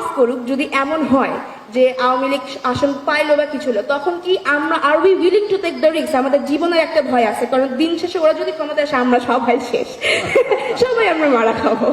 Pass করুক, যদি এমন হয় যে আওয়ামী লীগ আসন পাইলো বা কিছু হলো, তখন কি আমরা আর we willing to take the risk? আমাদের জীবনের একটা ভয় আছে, কারণ দিন শেষে ওরা যদি ক্ষমতা আসে আমরা সবাই শেষ, সবাই আমরা মারা খাবো।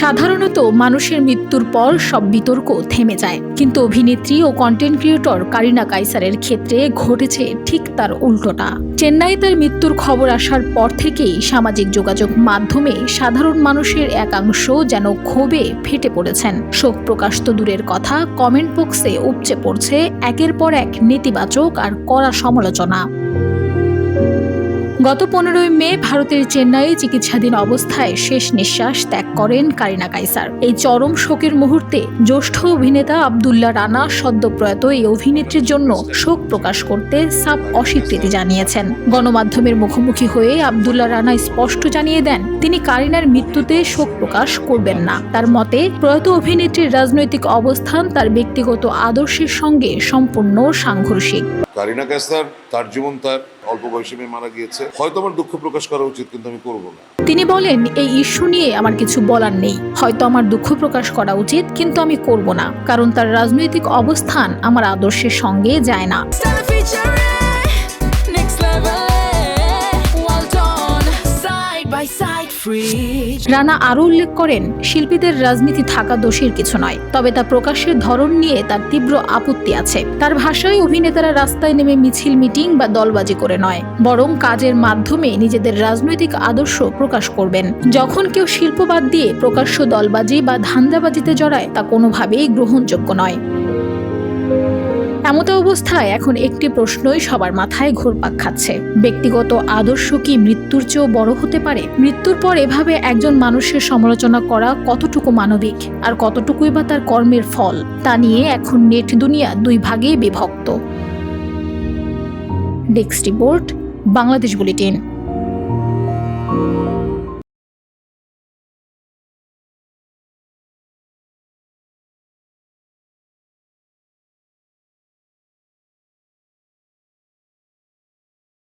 সাধারণত মানুষের মৃত্যুর পর সব বিতর্ক থেমে যায়, কিন্তু অভিনেত্রী ও কন্টেন্ট ক্রিয়েটর কারিনা কাইসারের ক্ষেত্রে ঘটেছে ঠিক তার উল্টোটা। চেন্নাই তার মৃত্যুর খবর আসার পর থেকেই সামাজিক যোগাযোগ মাধ্যমে সাধারণ মানুষের একাংশ যেন ক্ষোভে ফেটে পড়েছেন। শোক প্রকাশ তো দূরের কথা, কমেন্ট বক্সে উপচে পড়ছে একের পর এক নেতিবাচক আর কড়া সমালোচনা। গত 15 মে ভারতের চেন্নাইয়ে চিকিৎসাধীন অবস্থায় শেষ নিঃশ্বাস ত্যাগ করেন কারিনা কাইসার। এই চরম শোকের মুহূর্তে জ্যেষ্ঠ অভিনেতা আব্দুল্লাহ রানা সদ্যপ্রয়াত এই অভিনেত্রীর জন্য শোক প্রকাশ করতে সাফ অস্বীকৃতি জানিয়েছেন। গণমাধ্যমের মুখোমুখি হয়ে আব্দুল্লাহ রানা স্পষ্ট জানিয়ে দেন তিনি কারিনার মৃত্যুতে শোক প্রকাশ করবেন না। তার মতে, প্রয়াত অভিনেত্রীর রাজনৈতিক অবস্থান তার ব্যক্তিগত আদর্শের সঙ্গে সম্পূর্ণ সাংঘর্ষিক। কারিনা কাইসার তার জীবন তার অল্প বয়সে মারা গিয়েছে, হয়তো আমার দুঃখ প্রকাশ করা উচিত, কিন্তু আমি করব না। তিনি বলেন, এই ইস্যু নিয়ে আমার কিছু বলার নেই, হয়তো আমার দুঃখ প্রকাশ করা উচিত, কিন্তু আমি করব না, কারণ তার রাজনৈতিক অবস্থান আমার আদর্শের সঙ্গে যায় না। রানা আরও উল্লেখ করেন, শিল্পীদের রাজনীতি থাকা দোষের কিছু নয়, তবে তা প্রকাশের ধরন নিয়ে তার তীব্র আপত্তি আছে। তার ভাষায় অভিনেতারা রাস্তায় নেমে মিছিল, মিটিং বা দলবাজি করে নয়, বরং কাজের মাধ্যমে নিজেদের রাজনৈতিক আদর্শ প্রকাশ করবেন। যখন কেউ শিল্প বাদ দিয়ে প্রকাশ্য দলবাজি বা ধান্দাবাজিতে জড়ায়, তা কোনোভাবেই গ্রহণযোগ্য নয়। এমত অবস্থায় এখন একটি প্রশ্নই সবার মাথায় ঘুরপাক খাচ্ছে, ব্যক্তিগত আদর্শ কি মৃত্যুর চেয়েও বড় হতে পারে? মৃত্যুর পর এভাবে একজন মানুষের সমালোচনা করা কতটুকু মানবিক, আর কতটুকুই বা তার কর্মের ফল, তা নিয়ে এখন নেট দুনিয়া দুই ভাগে বিভক্ত। Desk report, Bangladesh bulletin.